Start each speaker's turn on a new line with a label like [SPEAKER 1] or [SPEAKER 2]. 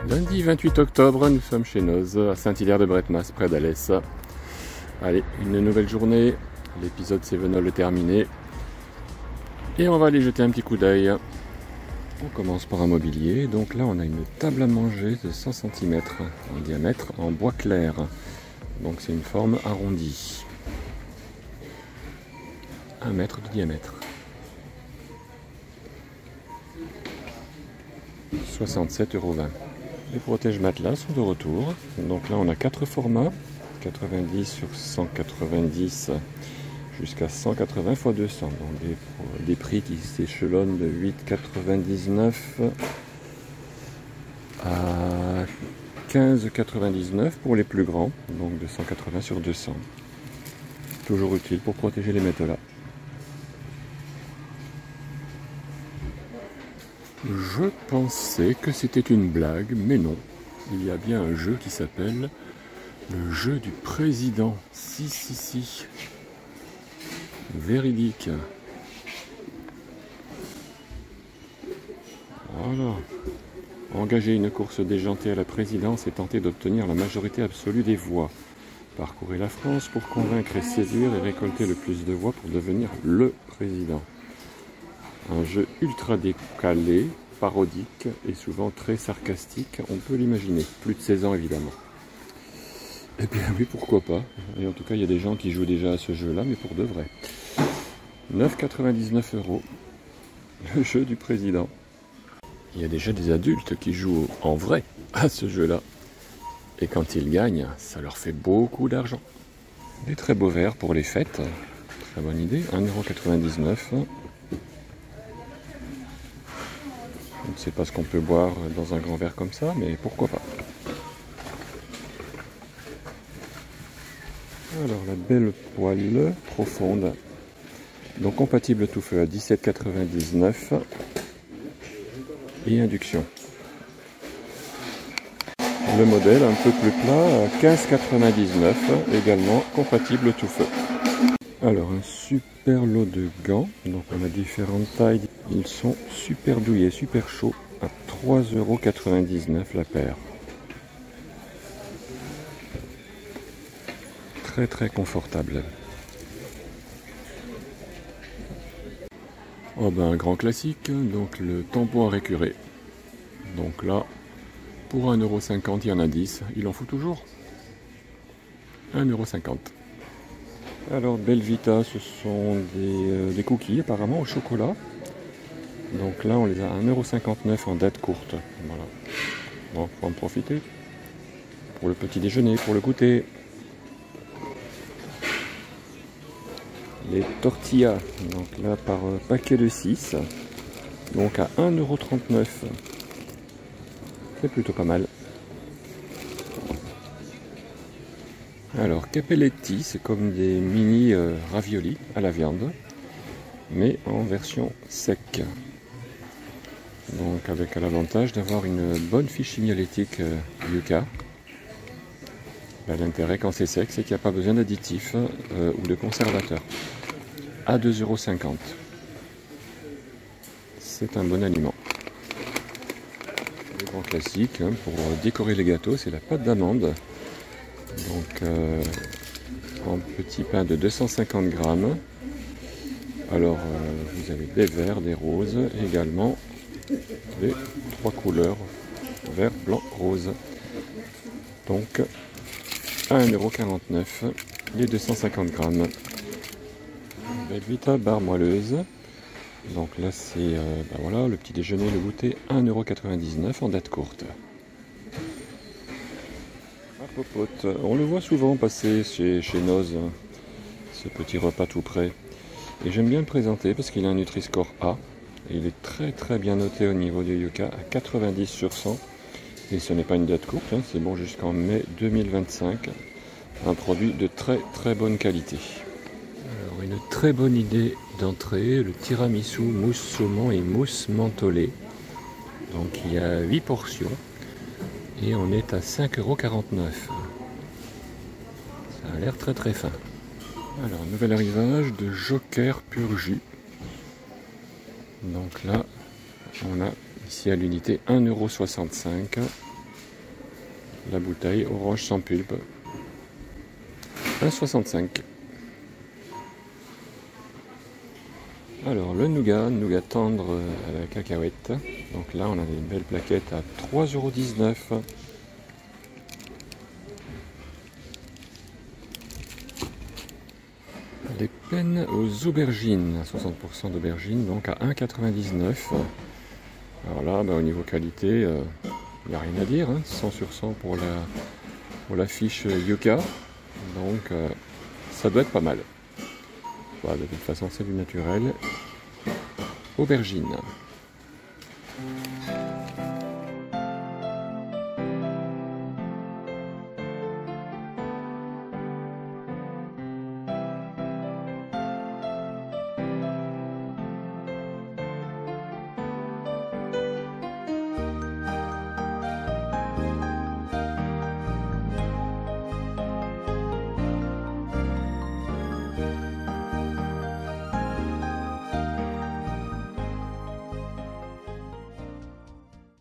[SPEAKER 1] Lundi 28 octobre, nous sommes chez Noz, à Saint-Hilaire-de-Bretmas, près d'Alès. Allez, une nouvelle journée, l'épisode Sévenol est terminé. Et on va aller jeter un petit coup d'œil. On commence par un mobilier, donc là on a une table à manger de 100 cm en diamètre, en bois clair. Donc c'est une forme arrondie. 1 mètre de diamètre. 67,20 €. Les protège-matelas sont de retour. Donc là on a 4 formats, 90 sur 190 jusqu'à 180 x 200. Donc des prix qui s'échelonnent de 8,99 € à 15,99 € pour les plus grands, donc de 180 sur 200. Toujours utile pour protéger les matelas. Je pensais que c'était une blague, mais non. Il y a bien un jeu qui s'appelle le jeu du président. Si. Véridique. Voilà. Engager une course déjantée à la présidence et tenter d'obtenir la majorité absolue des voix. Parcourir la France pour convaincre et séduire et récolter le plus de voix pour devenir le président. Un jeu ultra décalé, parodique et souvent très sarcastique, on peut l'imaginer. Plus de 16 ans évidemment. Eh bien oui, pourquoi pas. Et en tout cas, il y a des gens qui jouent déjà à ce jeu-là, mais pour de vrai. 9,99 €, le jeu du président. Il y a déjà des adultes qui jouent en vrai à ce jeu-là. Et quand ils gagnent, ça leur fait beaucoup d'argent. Des très beaux verres pour les fêtes. Très bonne idée. 1,99 €. Je ne sais pas ce qu'on peut boire dans un grand verre comme ça, mais pourquoi pas. Alors la belle poêle profonde, donc compatible tout feu à 17,99 € et induction. Le modèle un peu plus plat à 15,99 €, également compatible tout feu. Alors un super lot de gants, donc on a différentes tailles, ils sont super douillets, super chauds, à 3,99 € la paire. Très confortable. Oh ben un grand classique, donc le tampon à récurer. Donc là, pour 1,50 €, il y en a 10, il en faut toujours. 1,50 €. Alors Belvita, ce sont des cookies apparemment au chocolat. Donc là on les a à 1,59 € en date courte. Voilà. Bon, faut en profiter. Pour le petit déjeuner, pour le goûter. Les tortillas, donc là par paquet de 6, donc à 1,39 €. C'est plutôt pas mal. Alors Capelletti, c'est comme des mini raviolis à la viande, mais en version sec. Donc avec l'avantage d'avoir une bonne fiche signalétique Yuka. L'intérêt quand c'est sec, c'est qu'il n'y a pas besoin d'additifs ou de conservateurs. À 2,50 €. C'est un bon aliment. Le grand classique pour décorer les gâteaux, c'est la pâte d'amande. Donc en petit pain de 250 grammes. Alors vous avez des verts, des roses, et également les 3 couleurs, vert, blanc, rose. Donc à 1,49 € les 250 grammes. Belvita barre moelleuse. Donc là c'est voilà, le petit déjeuner, le goûter, 1,99 € en date courte. Popote. On le voit souvent passer chez Noz, ce petit repas tout prêt. Et j'aime bien le présenter parce qu'il a un Nutri-Score A. Et il est très bien noté au niveau du Yuka à 90 sur 100. Et ce n'est pas une date courte, hein, c'est bon jusqu'en mai 2025. Un produit de très bonne qualité. Alors une très bonne idée d'entrée, le tiramisu mousse saumon et mousse mentholée. Donc il y a 8 portions. Et on est à 5,49 €. Ça a l'air très fin. Alors, nouvel arrivage de Joker Pur Jus. Donc là, on a ici à l'unité 1,65 €. la bouteille orange sans pulpe. 1,65. Alors le nougat tendre à la cacahuète. Donc là on a des belles plaquettes à 3,19 €. Les pennes aux aubergines, 60% d'aubergines, donc à 1,99 €. Alors là, au niveau qualité, il n'y a rien à dire, hein, 100 sur 100 pour la fiche Yuka. Donc ça doit être pas mal. Voilà, de toute façon c'est du naturel. Aubergine.